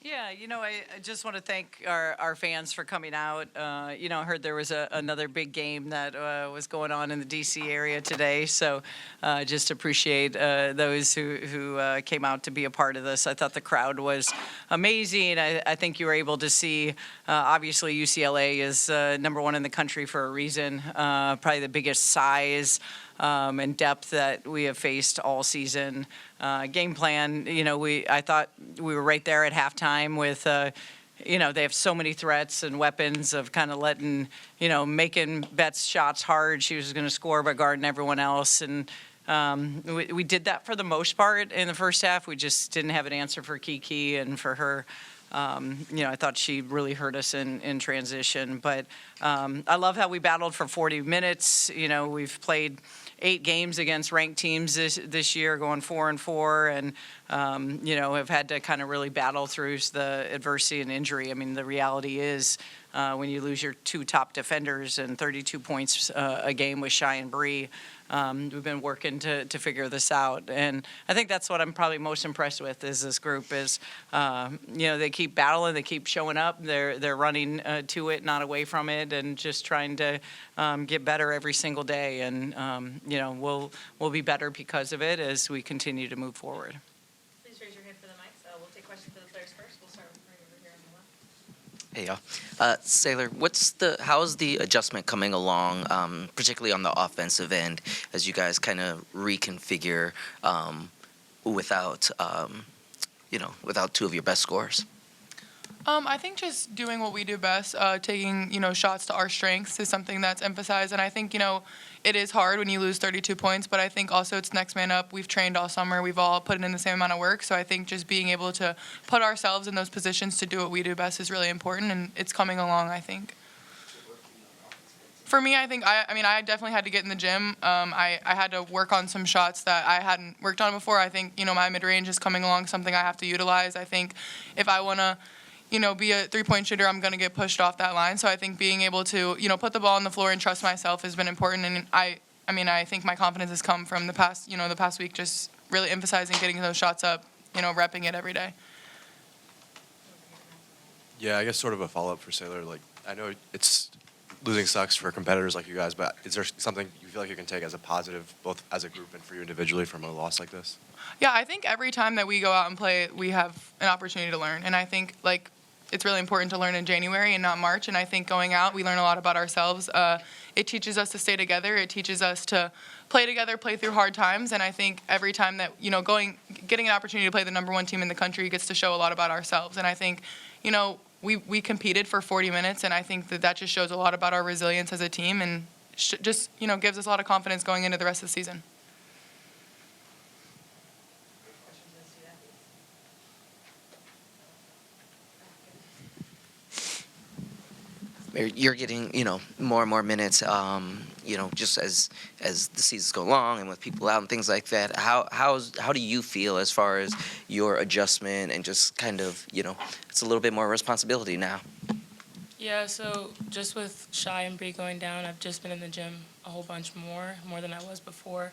Yeah, I just want to thank our fans for coming out. I heard there was another big game that was going on in the D.C. area today, so just appreciate those who came out to be a part of this. I thought the crowd was amazing. I think you were able to see, obviously, UCLA is number one in the country for a reason, probably the biggest size and depth that we have faced all season. Game plan, I thought we were right there at halftime with, they have so many threats and weapons of kind of making Beth's shots hard. She was going to score by guarding everyone else. And we did that for the most part in the first half. We just didn't have an answer for Kiki and for her. I thought she really hurt us in transition. But I love how we battled for 40 minutes. We've played 8 games against ranked teams this year, going 4-4, and have had to kind of really battle through the adversity and injury. I mean, the reality is when you lose your 2 top defenders and 32 points a game with Shy and Bree, we've been working to figure this out. And I think that's what I'm probably most impressed with is this group is, they keep battling, they keep showing up, they're running to it, not away from it, and just trying to get better every single day. And, we'll be better because of it as we continue to move forward. Please raise your hand for the mics. We'll take questions to the players first. We'll start with right over here on the left. Hey y'all. Sailor, how's the adjustment coming along, particularly on the offensive end, as you guys kind of reconfigure without 2 of your best scorers? I think just doing what we do best, taking, shots to our strengths is something that's emphasized. And I think, it is hard when you lose 32 points, but I think also it's next man up. We've trained all summer. We've all put in the same amount of work. So I think just being able to put ourselves in those positions to do what we do best is really important, and it's coming along, I think. For me, I think, I definitely had to get in the gym. I had to work on some shots that I hadn't worked on before. I think, my mid-range is coming along, something I have to utilize. I think if I want to, be a three-point shooter, I'm going to get pushed off that line. So I think being able to, put the ball on the floor and trust myself has been important. And I think my confidence has come from the past week, just really emphasizing getting those shots up, repping it every day. Yeah, I guess sort of a follow-up for Sailor. I know losing sucks for competitors like you guys, but is there something you feel like you can take as a positive, both as a group and for you individually, from a loss like this? Yeah, I think every time that we go out and play, we have an opportunity to learn. And I think, it's really important to learn in January and not March. And I think going out, we learn a lot about ourselves. It teaches us to stay together. It teaches us to play together, play through hard times. And I think every time that, getting an opportunity to play the number 1 team in the country gets to show a lot about ourselves. And I think, we competed for 40 minutes, and I think that just shows a lot about our resilience as a team and just, gives us a lot of confidence going into the rest of the season. You're getting, more and more minutes, just as the seasons go along and with people out and things like that. How do you feel as far as your adjustment and just kind of, it's a little bit more responsibility now? Yeah, so just with Shy and Bree going down, I've just been in the gym a whole bunch more than I was before.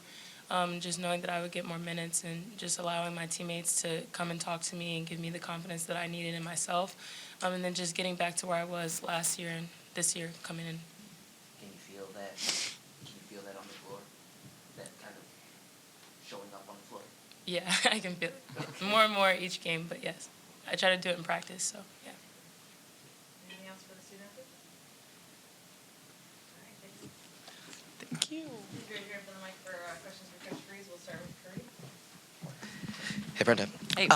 Just knowing that I would get more minutes and just allowing my teammates to come and talk to me and give me the confidence that I needed in myself. And then just getting back to where I was last year and this year coming in. Can you feel that? Can you feel that on the floor? That kind of showing up on the floor? Yeah, I can feel it. More and more each game, but yes. I try to do it in practice, so yeah. Anything else for the student athlete? All right, thanks. Thank you. Please raise your hand for the mic for questions for Coach Frese. We'll start with Curry. Hey, Brenda. Hey.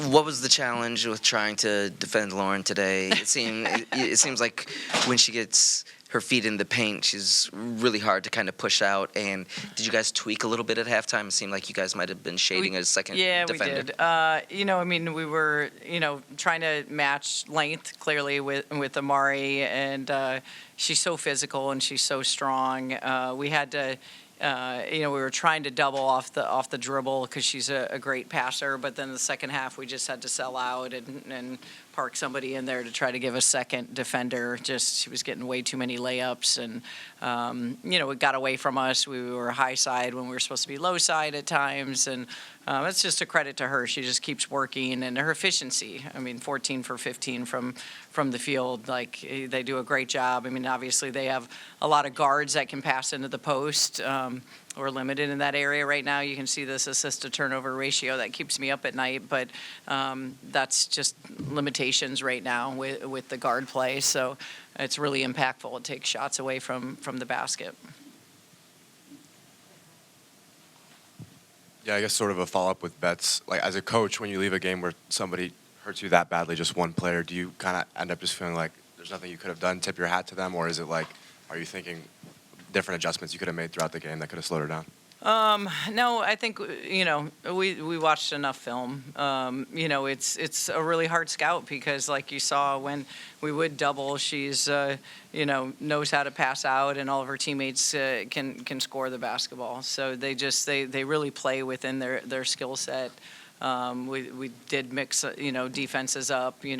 What was the challenge with trying to defend Lauren today? It seems like when she gets her feet in the paint, she's really hard to kind of push out. And did you guys tweak a little bit at halftime? It seemed like you guys might have been shading a second defender. Yeah, we did. We were, trying to match length clearly with Amari, and she's so physical and she's so strong. We had to we were trying to double off the dribble because she's a great passer, but then the second half we just had to sell out and park somebody in there to try to give a second defender. Just she was getting way too many layups, and it got away from us. We were high side when we were supposed to be low side at times, and it's just a credit to her. She just keeps working, and her efficiency. 14 for 15 from the field. Like, they do a great job. Obviously they have a lot of guards that can pass into the post. We're limited in that area right now. You can see this assist to turnover ratio that keeps me up at night, but that's just limitations right now with the guard play. So it's really impactful. It takes shots away from the basket. Yeah, I guess sort of a follow-up with Betts. Like, as a coach, when you leave a game where somebody hurts you that badly, just one player, do you kind of end up just feeling like there's nothing you could have done, tip your hat to them, or is it like, are you thinking different adjustments you could have made throughout the game that could have slowed her down? No, I think, we watched enough film. It's a really hard scout because, like you saw, when we would double, she's, knows how to pass out, and all of her teammates can score the basketball. So they really play within their skill set. We did mix, defenses up, in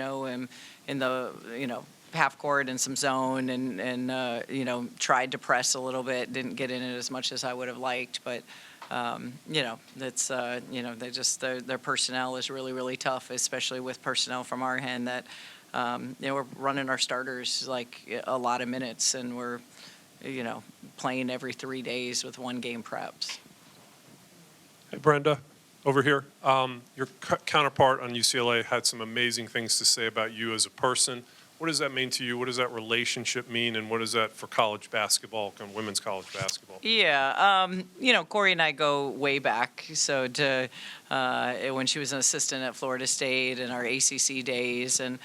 the, half court and some zone, and tried to press a little bit. Didn't get in it as much as I would have liked, but that's their personnel is really, really tough, especially with personnel from our end that we're running our starters like a lot of minutes, and we're playing every 3 days with 1 game preps. Hey, Brenda, over here. Your counterpart on UCLA had some amazing things to say about you as a person. What does that mean to you? What does that relationship mean, and what is that for college basketball, and women's college basketball? Yeah, Corey and I go way back. So when she was an assistant at Florida State in our ACC days, and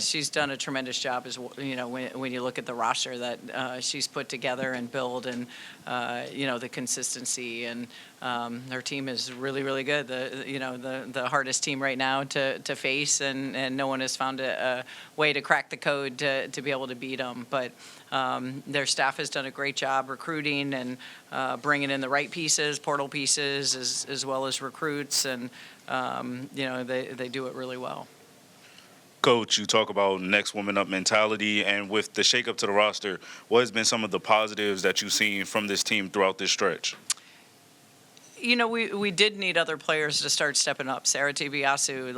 she's done a tremendous job as when you look at the roster that she's put together and build, and the consistency, and her team is really, really good. The hardest team right now to face, and no one has found a way to crack the code to be able to beat them. But their staff has done a great job recruiting and bringing in the right pieces, portal pieces, as well as recruits, and they do it really well. Coach, you talk about next woman up mentality, and with the shakeup to the roster, what has been some of the positives that you've seen from this team throughout this stretch? We did need other players to start stepping up. Sarah Tibiasu,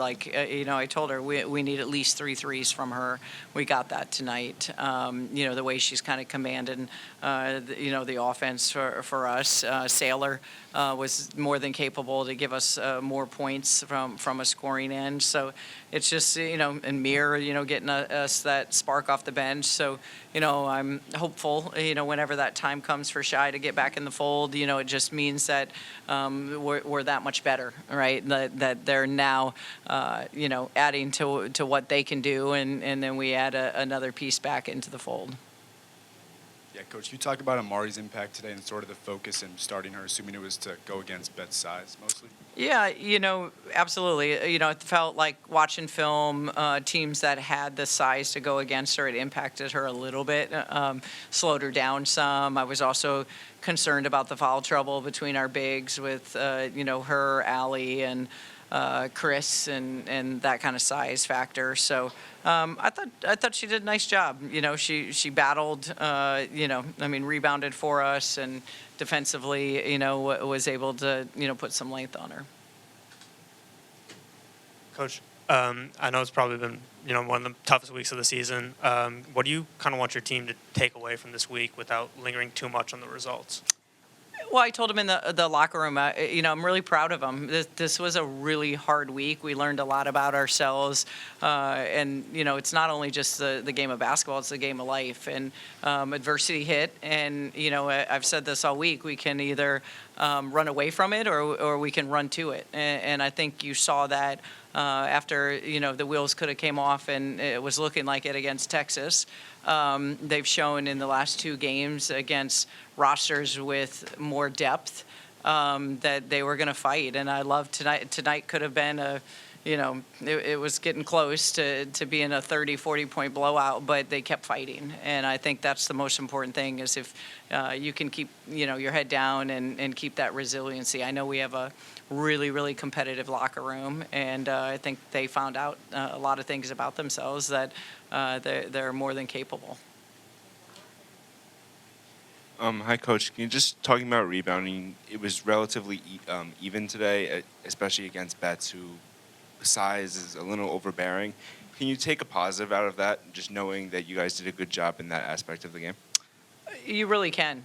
I told her we need at least 3 threes from her. We got that tonight. The way she's kind of commanding, the offense for us. Saylor was more than capable to give us more points from a scoring end. So it's just, and Mir, getting us that spark off the bench. So, I'm hopeful, whenever that time comes for Shai to get back in the fold, it just means that we're that much better, right? That they're now, adding to what they can do, and then we add another piece back into the fold. Yeah, Coach, you talk about Amari's impact today and sort of the focus in starting her, assuming it was to go against Bet's size mostly. Yeah, absolutely. It felt like watching film, teams that had the size to go against her, it impacted her a little bit, slowed her down some. I was also concerned about the foul trouble between our bigs with, her, Allie, and Chris, and that kind of size factor. So I thought she did a nice job. She battled, rebounded for us, and defensively, was able to, put some length on her. Coach, I know it's probably been, one of the toughest weeks of the season. What do you kind of want your team to take away from this week without lingering too much on the results? Well, I told him in the locker room, I'm really proud of them. This was a really hard week. We learned a lot about ourselves. And, it's not only just the game of basketball, it's the game of life. And adversity hit. And, I've said this all week. We can either run away from it or we can run to it. And I think you saw that after, the wheels could have came off and it was looking like it against Texas. They've shown in the last 2 games against rosters with more depth that they were going to fight. And I love tonight. Tonight could have been it was getting close to being a 30, 40-point blowout, but they kept fighting. And I think that's the most important thing is if you can keep, your head down and keep that resiliency. I know we have a really, really competitive locker room, and I think they found out a lot of things about themselves that they're more than capable. Hi, Coach. Can you just talking about rebounding? It was relatively even today, especially against Betts, who size is a little overbearing. Can you take a positive out of that, just knowing that you guys did a good job in that aspect of the game? You really can.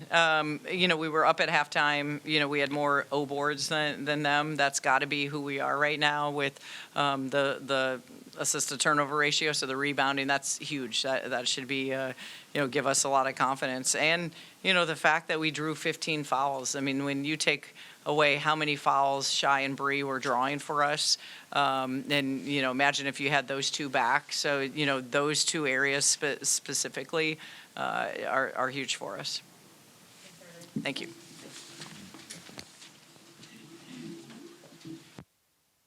We were up at halftime. We had more O boards than them. That's got to be who we are right now with the assist to turnover ratio. So the rebounding, that's huge. That should be, give us a lot of confidence. And, the fact that we drew 15 fouls. I mean, when you take away how many fouls Shai and Bree were drawing for us, and, imagine if you had those two back. So, those two areas specifically are huge for us. Thank you.